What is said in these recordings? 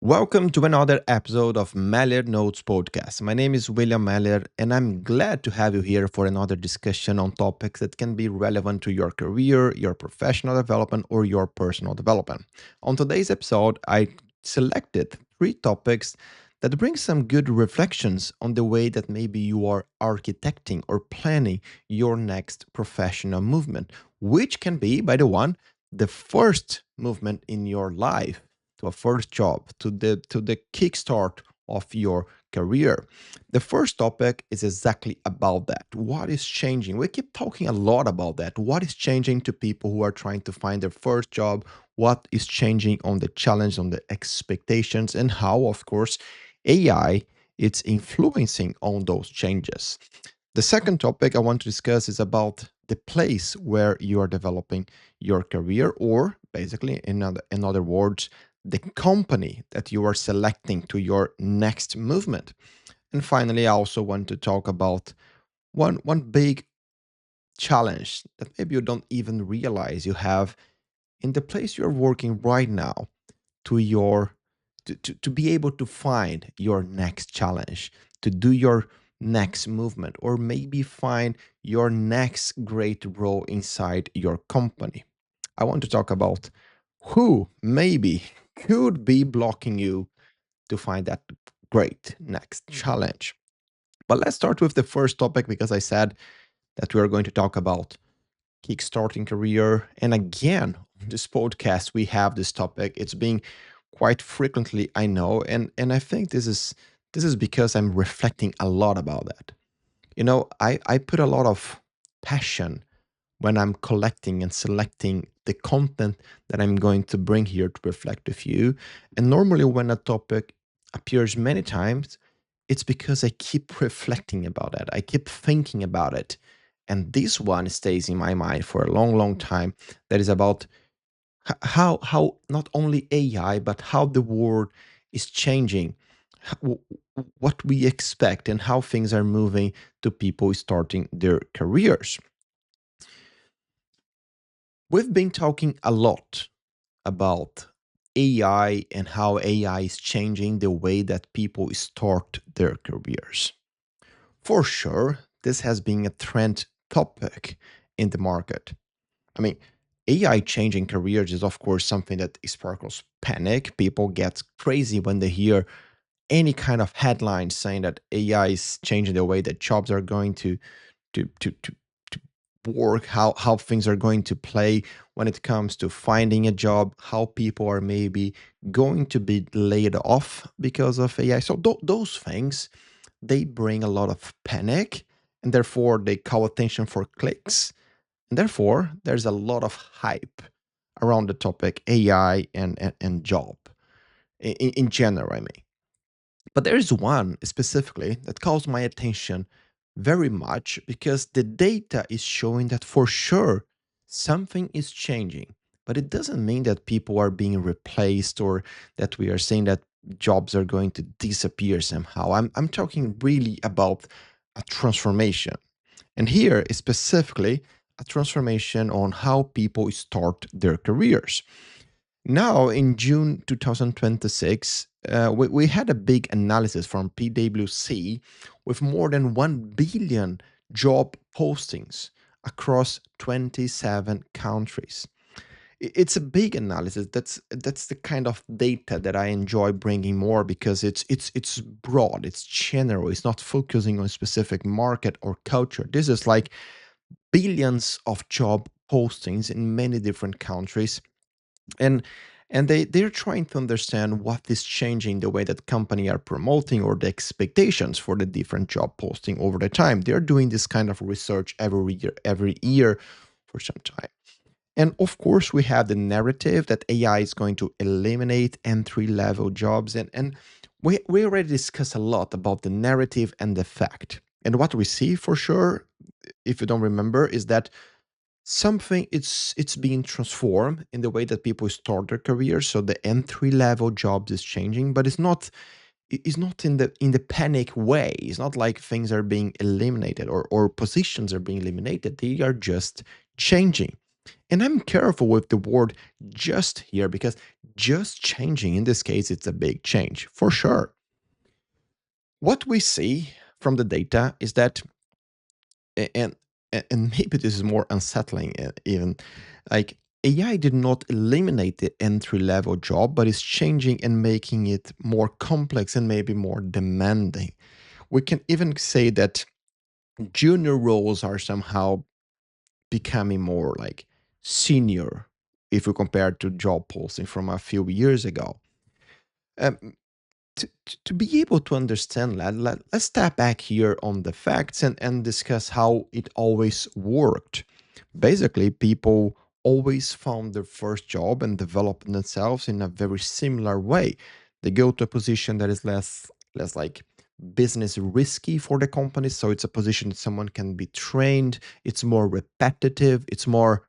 Welcome to another episode of Meller Notes Podcast. My name is William Meller, and I'm glad to have you here for another discussion on topics that can be relevant to your career, your professional development, or your personal development. On today's episode, I selected three topics that bring some good reflections on the way that maybe you are architecting or planning your next professional movement, which can be, by the one, the first movement in your life to a first job, to the kickstart of your career. The first topic is exactly about that. What is changing? We keep talking a lot about that. What is changing to people who are trying to find their first job? What is changing on the challenge, on the expectations, and how, of course, AI it's influencing on those changes. The second topic I want to discuss is about the place where you are developing your career, or basically, in other words, the company that you are selecting to your next movement. And finally, I also want to talk about one big challenge that maybe you don't even realize you have in the place you're working right now to your to be able to find your next challenge, to do your next movement, or maybe find your next great role inside your company. I want to talk about who maybe could be blocking you to find that great next challenge. But let's start with the first topic because I said that we are going to talk about kickstarting career. And again, on this podcast, we have this topic. It's being quite frequently, I know, and I think this is because I'm reflecting a lot about that. I put a lot of passion when I'm collecting and selecting the content that I'm going to bring here to reflect with you. And normally, when a topic appears many times, it's because I keep reflecting about it. I keep thinking about it. And this one stays in my mind for a long, long time. That is about how not only AI, but how the world is changing, what we expect, and how things are moving to people starting their careers. We've been talking a lot about AI and how AI is changing the way that people start their careers. For sure, this has been a trend topic in the market. I mean, AI changing careers is, of course, something that sparkles panic. People get crazy when they hear any kind of headline saying that AI is changing the way that jobs are going to to to to work, how things are going to play when it comes to finding a job, how people are maybe going to be laid off because of AI. So those things they bring a lot of panic, and therefore they call attention for clicks, and therefore there's a lot of hype around the topic AI and job in general. I mean, but there is one specifically that calls my attention very much because the data is showing that for sure something is changing. But it doesn't mean that people are being replaced or that we are saying that jobs are going to disappear somehow. I'm talking really about a transformation. And here is specifically a transformation on how people start their careers. Now, in June 2026, we had a big analysis from PwC with more than 1 billion job postings across 27 countries. It's a big analysis. That's the kind of data that I enjoy bringing more because it's broad, it's general, it's not focusing on a specific market or culture. This is like billions of job postings in many different countries, and they're trying to understand what is changing the way that company are promoting or the expectations for the different job posting over the time. They're doing this kind of research every year for some time. And of course we have the narrative that AI is going to eliminate entry level jobs, and we already discussed a lot about the narrative and the fact. And what we see for sure, if you don't remember, is that something it's being transformed in the way that people start their careers, so the entry level jobs is changing, but it's not in the panic way. It's not like things are being eliminated or positions are being eliminated. They are just changing. And I'm careful with the word just here because just changing, in this case, it's a big change for sure. What we see from the data is that, and and maybe this is more unsettling, even, like, AI did not eliminate the entry level job, but is changing and making it more complex and maybe more demanding. We can even say that junior roles are somehow becoming more like senior if we compare to job posting from a few years ago. Um, to be able to understand that, let's step back here on the facts and discuss how it always worked. Basically, people always found their first job and developed themselves in a very similar way. They go to a position that is less like business risky for the company, so it's a position that someone can be trained. It's more repetitive. It's more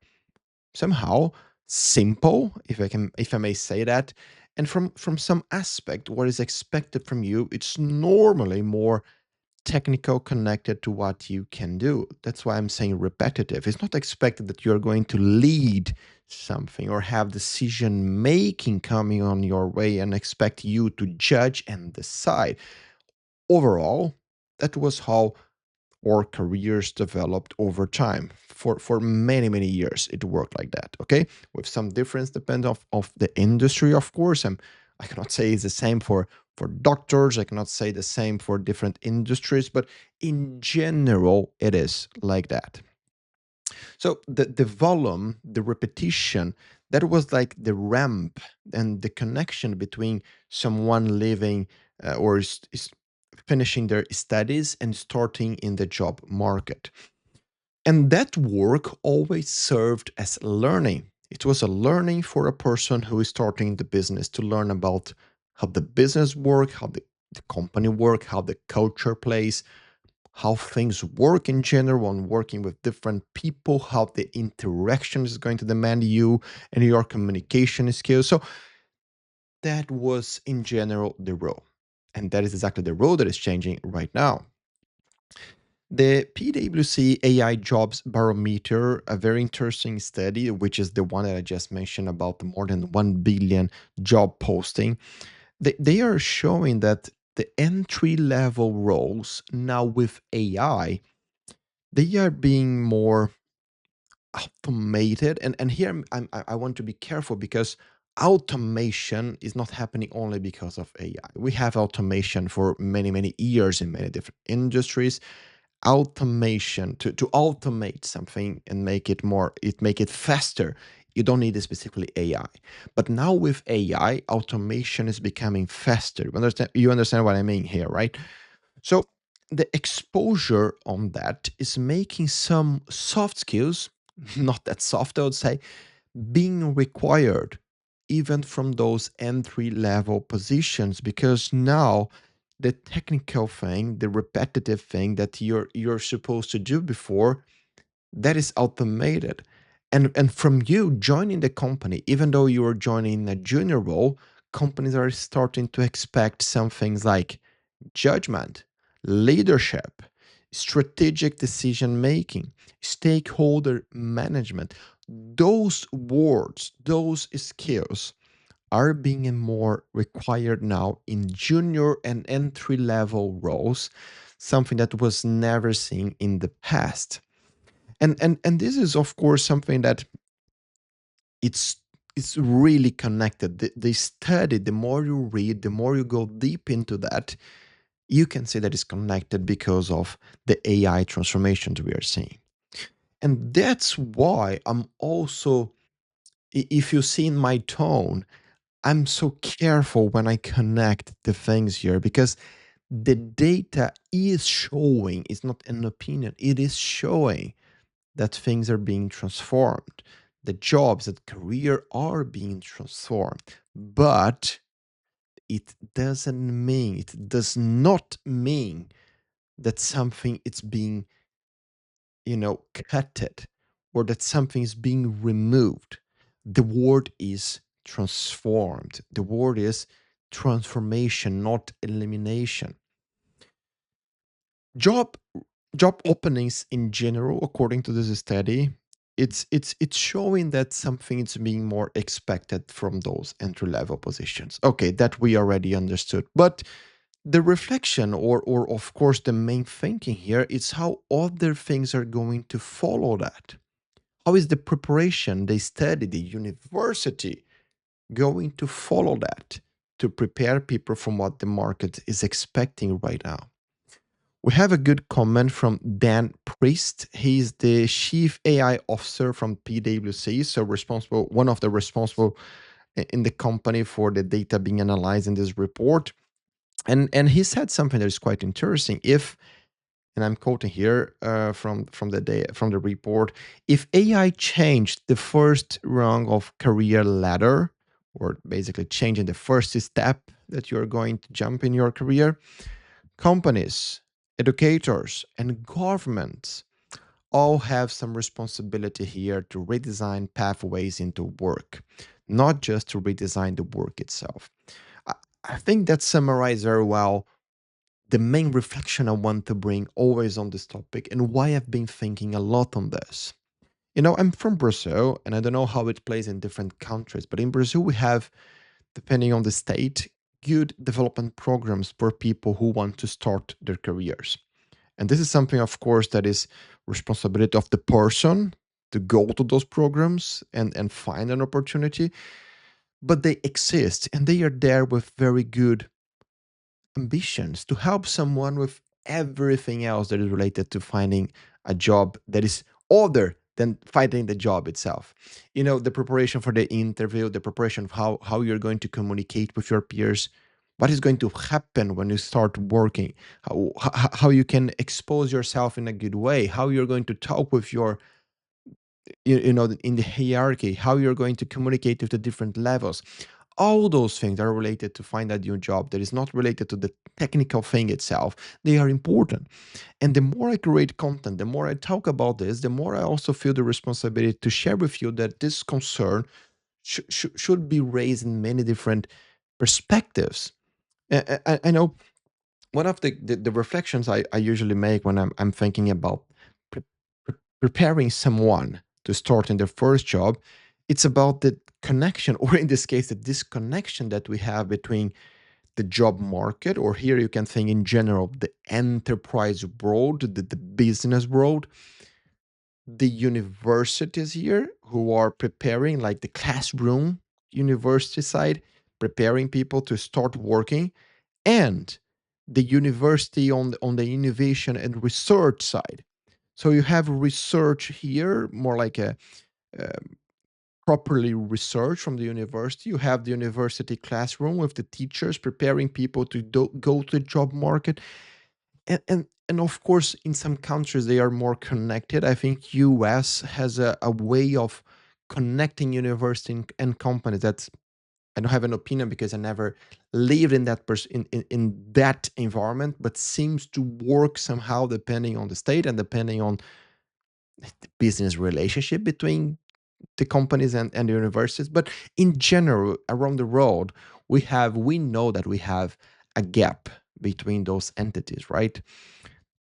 somehow simple, if I may say that. And from some aspect, what is expected from you, it's normally more technical, connected to what you can do. That's why I'm saying repetitive. It's not expected that you're going to lead something or have decision making coming on your way and expect you to judge and decide. Overall, that was how or careers developed over time. For many years it worked like that, okay, with some difference depend of the industry, of course. I cannot say it's the same for doctors. I cannot say the same for different industries, but in general it is like that. So the volume, the repetition, that was like the ramp and the connection between someone living or is finishing their studies and starting in the job market. And that work always served as learning. It was a learning for a person who is starting the business to learn about how the business work, how the company work, how the culture plays, how things work in general on working with different people, how the interaction is going to demand you and your communication skills. So that was in general the role. And that is exactly the role that is changing right now. The PwC AI Jobs Barometer, a very interesting study, which is the one that I just mentioned about the more than 1 billion job posting, they are showing that the entry level roles now with AI, they are being more automated. And here I want to be careful because automation is not happening only because of AI. We have automation for many years in many different industries. Automation, to automate something and make it faster, you don't need specifically AI. But now with AI, automation is becoming faster. You understand what I mean here, right? So the exposure on that is making some soft skills, not that soft, I would say, being required even from those entry level positions, because now the technical thing, the repetitive thing that you're supposed to do before, that is automated. And from you joining the company, even though you are joining a junior role, companies are starting to expect some things like judgment, leadership, strategic decision making, stakeholder management. Those words, those skills are being more required now in junior and entry level roles, something that was never seen in the past. And this is of course something that it's it's really connected. The study, the more you read, the more you go deep into that, you can see that it's connected because of the AI transformations we are seeing. And that's why I'm also, if you see in my tone, I'm so careful when I connect the things here because the data is showing, it's not an opinion, it is showing that things are being transformed. The jobs, that career are being transformed. But it does not mean that something is being, cutted or that something is being removed. The word is transformed. The word is transformation, not elimination. Job job openings in general, according to this study, it's showing that something is being more expected from those entry level positions. Okay, that we already understood. But the reflection, or of course the main thinking here, is how other things are going to follow that. How is the preparation, the study, the university going to follow that to prepare people from what the market is expecting right now? We have a good comment from Dan Priest. He's the chief AI officer from PwC, so responsible, one of the responsible in the company for the data being analyzed in this report. And he said something that is quite interesting. If, and I'm quoting here from the day from the report, if AI changed the first rung of career ladder, or basically changing the first step that you're going to jump in your career, companies, educators, and governments all have some responsibility here to redesign pathways into work, not just to redesign the work itself. I, I think that summarizes very well the main reflection I want to bring always on this topic and why I've been thinking a lot on this. You know, I'm from Brazil and I don't know how it plays in different countries, but in Brazil, we have, depending on the state, good development programs for people who want to start their careers. And this is something, of course, that is responsibility of the person to go to those programs and find an opportunity. But they exist and they are there with very good ambitions to help someone with everything else that is related to finding a job that is other than finding the job itself. You know, the preparation for the interview, the preparation of how you're going to communicate with your peers, what is going to happen when you start working, how you can expose yourself in a good way, how you're going to talk with your, you know, in the hierarchy, how you're going to communicate with the different levels. All those things are related to find a new job that is not related to the technical thing itself. They are important. And the more I create content, the more I talk about this, the more I also feel the responsibility to share with you that this concern should be raised in many different perspectives. I know one of the reflections I usually make when I'm thinking about preparing someone to start in their first job, it's about the connection, or in this case, the disconnection that we have between the job market, or here you can think in general, the enterprise world, the business world, the universities here who are preparing, like the classroom university side, preparing people to start working, and the university on the innovation and research side. So you have research here, more like a properly research from the university. You have the university classroom with the teachers preparing people to go to the job market. And of course, in some countries, they are more connected. I think US has a way of connecting university and companies that's, I don't have an opinion because I never lived in that in that environment, but seems to work somehow depending on the state and depending on the business relationship between the companies and the universities. But in general, around the world, we know that we have a gap between those entities, right?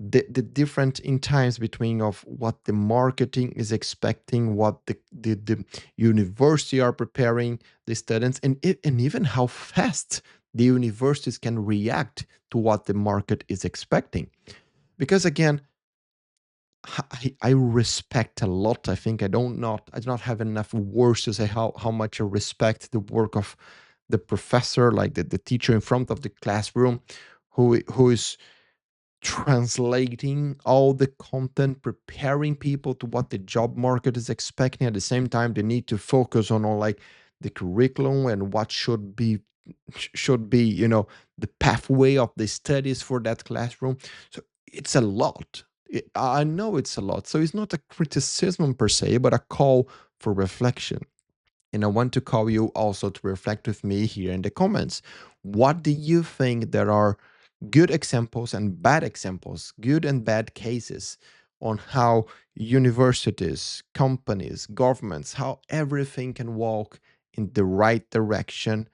The different in times between of what the marketing is expecting, what the university are preparing the students, and even how fast the universities can react to what the market is expecting. Because again, I respect a lot. I think I do not have enough words to say how much I respect the work of the professor, like the teacher in front of the classroom, who is translating all the content, preparing people to what the job market is expecting. At the same time, they need to focus on all like the curriculum and what should be, you know, the pathway of the studies for that classroom. So it's a lot. I know it's a lot. So it's not a criticism per se, but a call for reflection. And I want to call you also to reflect with me here in the comments. What do you think there are good examples and bad examples, good and bad cases on how universities, companies, governments, how everything can walk in the right direction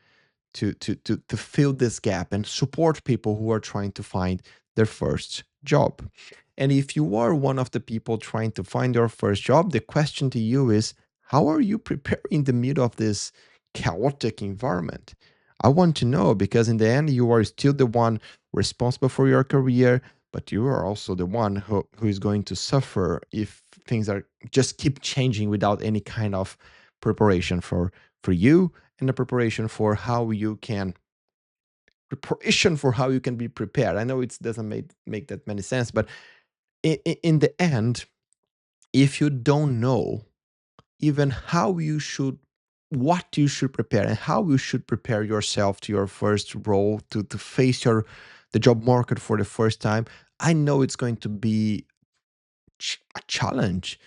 to fill this gap and support people who are trying to find their first job? And if you are one of the people trying to find your first job, the question to you is, how are you preparing in the middle of this chaotic environment? I want to know, because in the end, you are still the one responsible for your career, but you are also the one who is going to suffer if things are just keep changing without any kind of preparation for you, and the preparation for how you can preparation for how you can be prepared. I know it doesn't make that many sense, but in the end, if you don't know even how you should, what you should prepare and how you should prepare yourself to your first role, to face the job market for the first time, I know it's going to be a challenge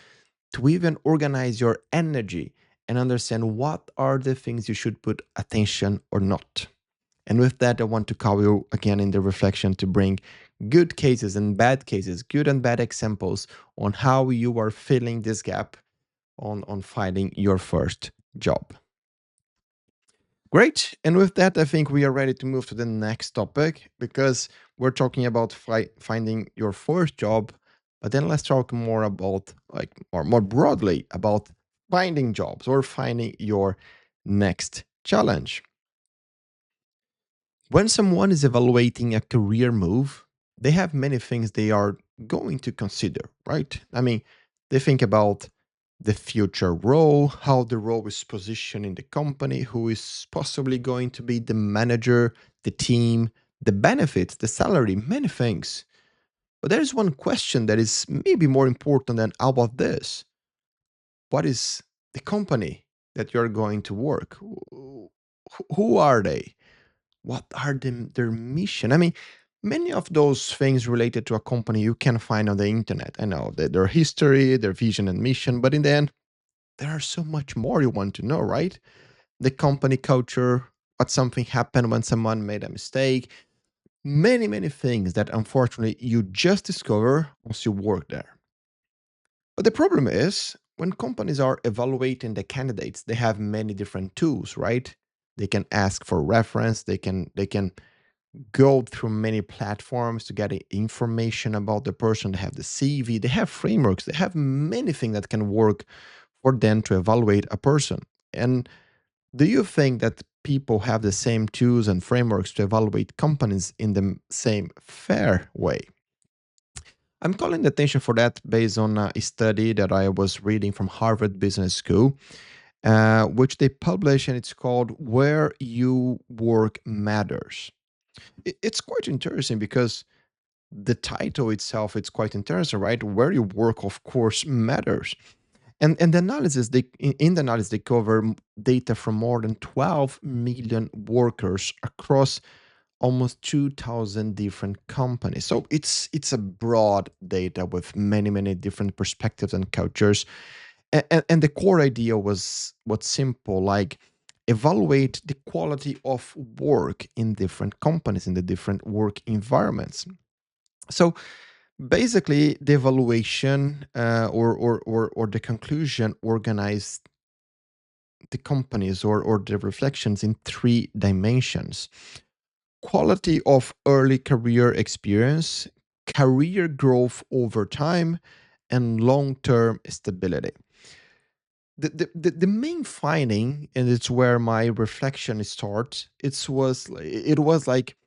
to even organize your energy and understand what are the things you should put attention or not. And with that, I want to call you again in the reflection to bring good cases and bad cases, good and bad examples on how you are filling this gap on finding your first job. Great. And with that, I think we are ready to move to the next topic, because we're talking about finding your first job. But then let's talk more about, like, or more broadly about finding jobs or finding your next challenge. When someone is evaluating a career move, they have many things they are going to consider, right? I mean, they think about the future role, how the role is positioned in the company, who is possibly going to be the manager, the team, the benefits, the salary, many things. But there is one question that is maybe more important than all of this. What is the company that you're going to work? Who are they? What are their mission? I mean, many of those things related to a company you can find on the internet. I know that their history, their vision and mission, but in the end, there are so much more you want to know, right? The company culture, what something happened when someone made a mistake, many, many things that unfortunately you just discover once you work there. But the problem is, when companies are evaluating the candidates, they have many different tools, right? They can ask for reference, they can go through many platforms to get information about the person. They have the CV, they have frameworks, they have many things that can work for them to evaluate a person. And do you think that people have the same tools and frameworks to evaluate companies in the same fair way? I'm calling the attention for that based on a study that I was reading from Harvard Business School, which they publish, and it's called Where You Work Matters. It's quite interesting because the title itself, it's quite interesting, right? Where you work, of course, matters. And the analysis, in the analysis, they cover data from more than 12 million workers across almost 2,000 different companies. So it's a broad data with many, many different perspectives and cultures. And the core idea was what's simple, like evaluate the quality of work in different companies, in the different work environments. So basically, the evaluation or the conclusion organized the companies or the reflections in three dimensions: quality of early career experience, career growth over time, and long term stability. The main finding, and it's where my reflection starts, it was like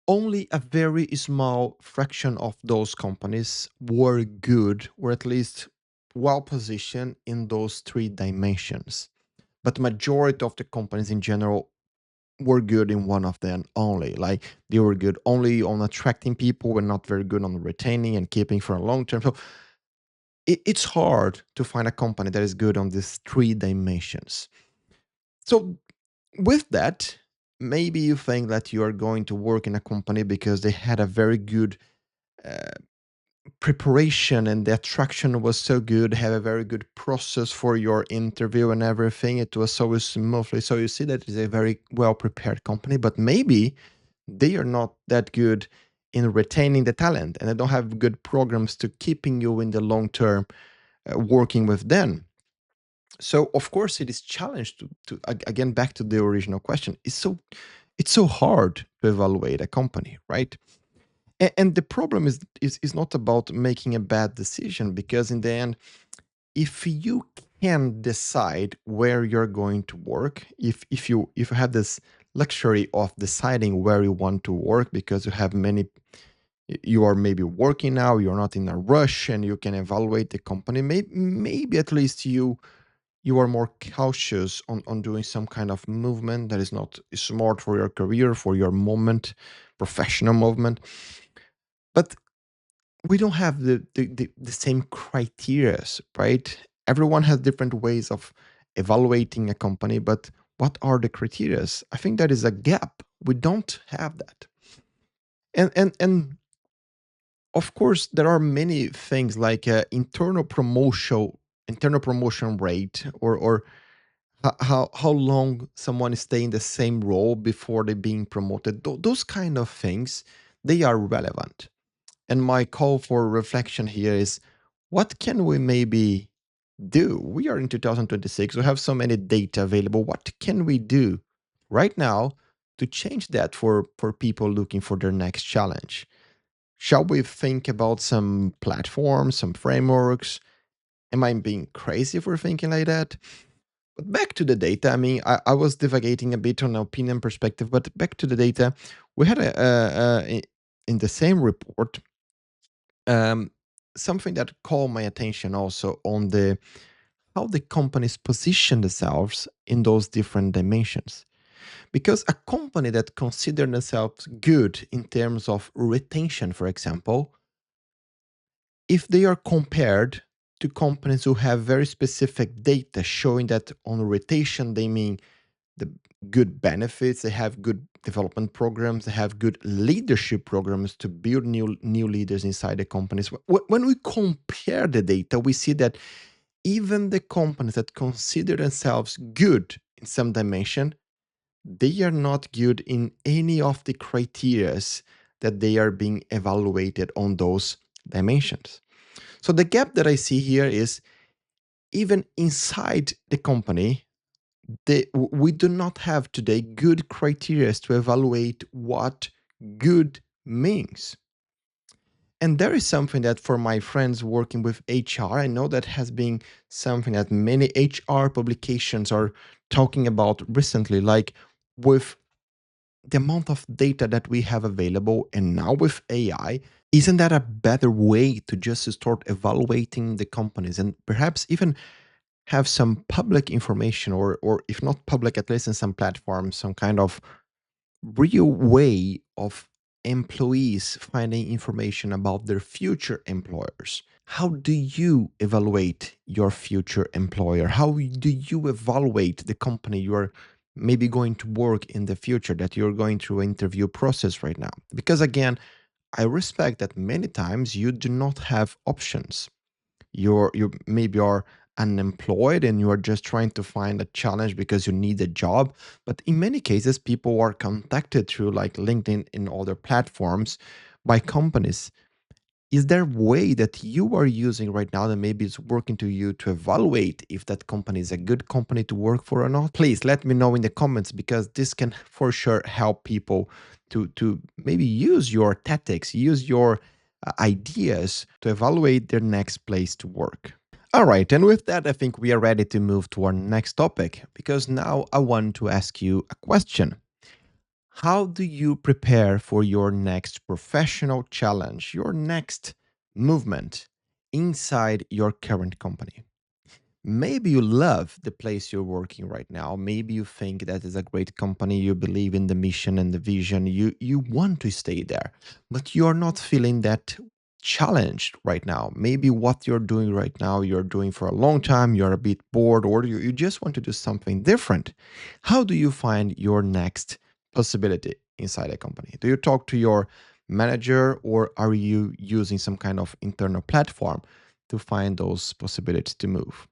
only a very small fraction of those companies were good, or at least well positioned in those three dimensions. But majority of the companies in general were good in one of them only. Like they were good only on attracting people and not very good on retaining and keeping for a long term. So it's hard to find a company that is good on these three dimensions. So with that, maybe you think that you are going to work in a company because they had a very good uh, preparation and the attraction was so good, have a very good process for your interview and everything. It was so smoothly. So you see that it's a very well prepared company, but maybe they are not that good in retaining the talent and they don't have good programs to keeping you in the long term working with them. So of course it is challenged again back to the original question. It's so hard to evaluate a company, right? And the problem is not about making a bad decision, because in the end, if you can decide where you're going to work, if you have this luxury of deciding where you want to work, because you have many, you are maybe working now, you're not in a rush, and you can evaluate the company, maybe at least you are more cautious on doing some kind of movement that is not smart for your career, for your moment, professional movement. But we don't have the same criterias, right? Everyone has different ways of evaluating a company, but what are the criterias? I think that is a gap. We don't have that. And of course, there are many things like internal promotion rate, or how long someone stay in the same role before they being promoted. Those kind of things, they are relevant. And my call for reflection here is, what can we maybe do? We are in 2026. We have so many data available. What can we do right now to change that for people looking for their next challenge? Shall we think about some platforms, some frameworks? Am I being crazy for thinking like that? But back to the data. I mean, I was divagating a bit on an opinion perspective, but back to the data. We had in the same report, um, something that caught my attention also on the how the companies position themselves in those different dimensions. Because a company that consider themselves good in terms of retention, for example, if they are compared to companies who have very specific data showing that on retention they mean the good benefits, they have good development programs, they have good leadership programs to build new leaders inside the companies. When we compare the data, we see that even the companies that consider themselves good in some dimension, they are not good in any of the criterias that they are being evaluated on those dimensions. So the gap that I see here is, even inside the company, we do not have today good criteria to evaluate what good means. And there is something that, for my friends working with HR, I know that has been something that many HR publications are talking about recently, like with the amount of data that we have available, and now with AI, isn't that a better way to just start evaluating the companies, and perhaps even have some public information, or if not public, at least in some platforms, some kind of real way of employees finding information about their future employers? How do you evaluate your future employer? How do you evaluate the company you are maybe going to work in the future, that you're going through interview process right now? Because again, I respect that many times you do not have options. You maybe are unemployed and you are just trying to find a challenge because you need a job. But in many cases, people are contacted through like LinkedIn and other platforms by companies. Is there a way that you are using right now that maybe is working to you to evaluate if that company is a good company to work for or not? Please let me know in the comments, because this can for sure help people to maybe use your tactics, use your ideas to evaluate their next place to work. All right, and with that, I think we are ready to move to our next topic, because now I want to ask you a question. How do you prepare for your next professional challenge, your next movement inside your current company? Maybe you love the place you're working right now. Maybe you think that is a great company. You believe in the mission and the vision. You want to stay there, but you're not feeling that challenged right now. Maybe what you're doing right now, you're doing for a long time. You're a bit bored, or you just want to do something different. How do you find your next possibility inside a company? Do you talk to your manager, or are you using some kind of internal platform to find those possibilities to move?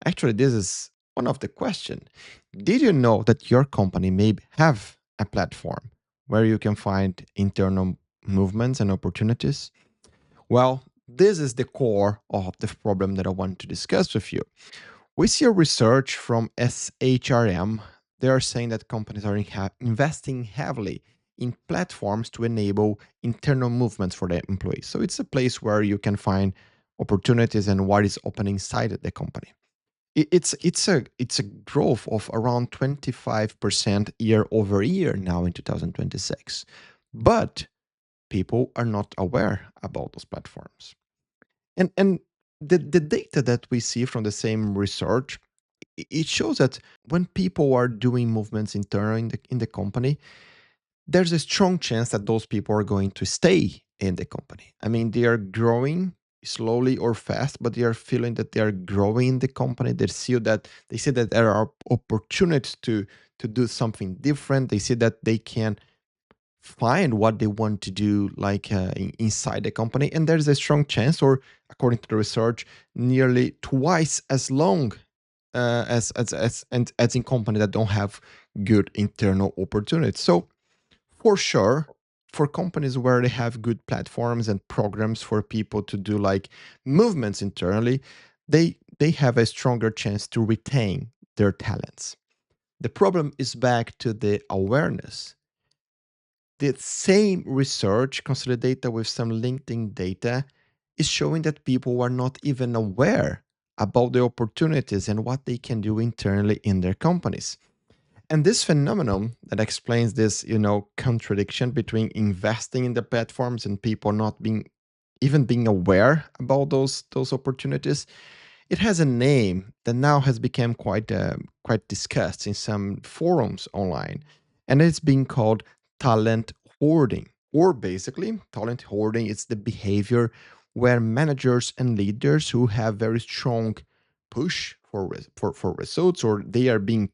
Actually, this is one of the question. Did you know that your company may have a platform where you can find internal movements and opportunities? Well, this is the core of the problem that I want to discuss with you. We see a research from SHRM. They are saying that companies are investing heavily in platforms to enable internal movements for the employees. So it's a place where you can find opportunities and what is opening inside the company. It's a growth of around 25% year over year now in 2026. But people are not aware about those platforms. And the data that we see from the same research, it shows that when people are doing movements internally in the company, there's a strong chance that those people are going to stay in the company. I mean, they are growing slowly or fast, but they are feeling that they are growing in the company. They see that there are opportunities to do something different. They see that they can find what they want to do, like inside the company, and there's a strong chance, or according to the research, nearly twice as long as in company that don't have good internal opportunities. So for sure, for companies where they have good platforms and programs for people to do like movements internally, they have a stronger chance to retain their talents. The problem is back to the awareness. The same research consolidated with some LinkedIn data is showing that people are not even aware about the opportunities and what they can do internally in their companies. And this phenomenon that explains this, contradiction between investing in the platforms and people not being aware about those opportunities, it has a name that now has become quite discussed in some forums online, and it's being called talent hoarding. Or basically, talent hoarding is the behavior where managers and leaders who have very strong push for results, or they are being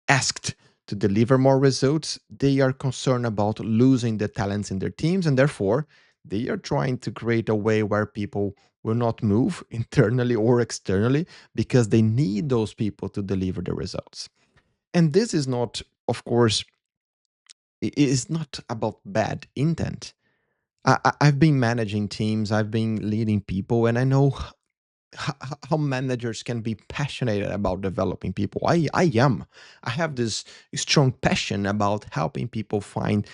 asked to deliver more results, they are concerned about losing the talents in their teams, and therefore they are trying to create a way where people will not move internally or externally because they need those people to deliver the results. And this is not, of course, it is not about bad intent. I've been managing teams, I've been leading people, and I know how managers can be passionate about developing people. I am. I have this strong passion about helping people find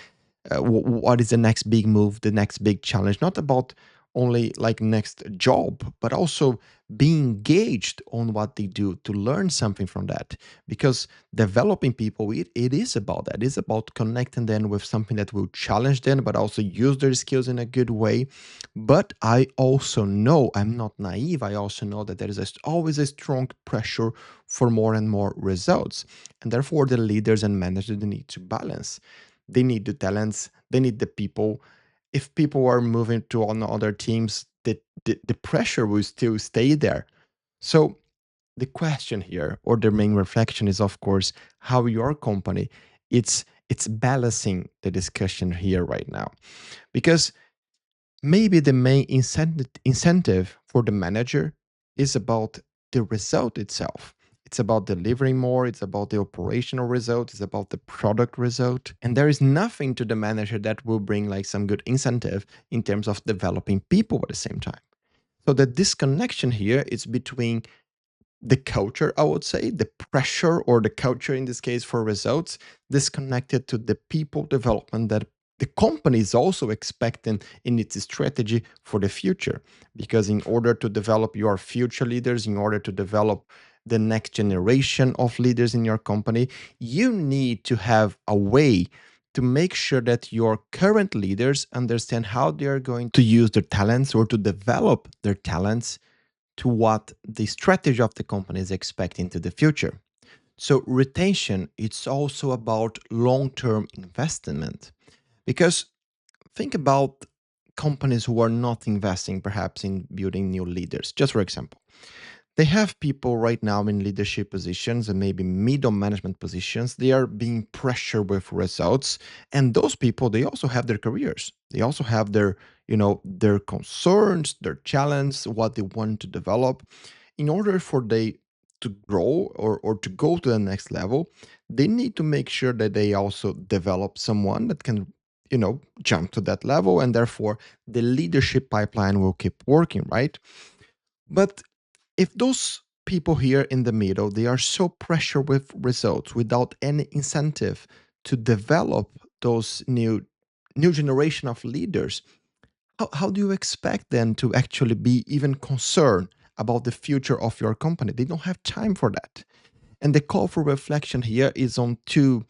what is the next big move, the next big challenge, not about only like next job, but also being engaged on what they do to learn something from that. Because developing people, it is about that. It's about connecting them with something that will challenge them, but also use their skills in a good way. But I also know, I'm not naive, I also know that there is always a strong pressure for more and more results. And therefore, the leaders and managers they need to balance. They need the talents, they need the people. If people are moving to on other teams, the pressure will still stay there. So the question here, or the main reflection, is of course how your company it's balancing the discussion here right now. Because maybe the main incentive for the manager is about the result itself. It's about delivering more, it's about the operational result, it's about the product result. And there is nothing to the manager that will bring like some good incentive in terms of developing people at the same time. So the disconnection here is between the culture, I would say, the pressure or the culture in this case for results, disconnected to the people development that the company is also expecting in its strategy for the future. Because in order to develop your future leaders, in order to develop the next generation of leaders in your company, you need to have a way to make sure that your current leaders understand how they are going to use their talents or to develop their talents to what the strategy of the company is expecting to the future. So retention, it's also about long-term investment. Because think about companies who are not investing perhaps in building new leaders. Just for example, they have people right now in leadership positions and maybe middle management positions. They are being pressured with results, and those people they also have their careers. They also have their concerns, their challenges, what they want to develop. In order for they to grow or to go to the next level, they need to make sure that they also develop someone that can jump to that level, and therefore the leadership pipeline will keep working, right? But if those people here in the middle, they are so pressured with results without any incentive to develop those new generation of leaders, how do you expect them to actually be even concerned about the future of your company? They don't have time for that. And the call for reflection here is on two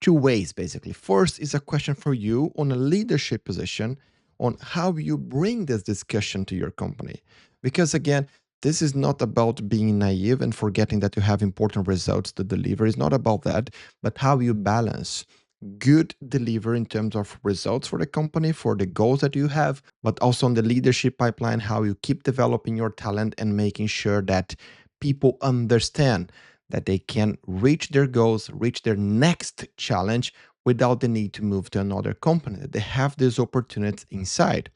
ways basically. First is a question for you on a leadership position on how you bring this discussion to your company. Because again, this is not about being naive and forgetting that you have important results to deliver. It's not about that, but how you balance good delivery in terms of results for the company, for the goals that you have, but also on the leadership pipeline, how you keep developing your talent and making sure that people understand that they can reach their goals, reach their next challenge without the need to move to another company. They have these opportunities inside.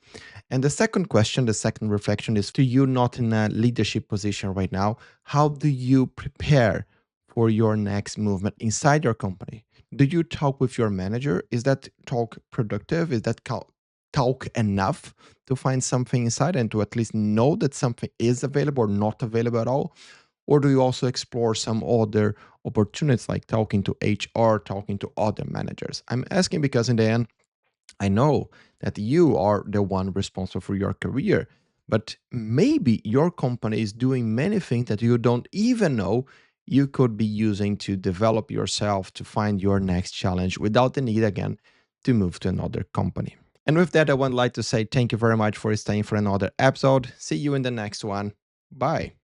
And the second question, the second reflection is to you not in a leadership position right now. How do you prepare for your next movement inside your company? Do you talk with your manager? Is that talk productive? Is that talk enough to find something inside and to at least know that something is available or not available at all? Or do you also explore some other opportunities like talking to HR, talking to other managers? I'm asking because in the end, I know that you are the one responsible for your career, but maybe your company is doing many things that you don't even know you could be using to develop yourself to find your next challenge without the need again to move to another company. And with that, I would like to say thank you very much for staying for another episode. See you in the next one. Bye.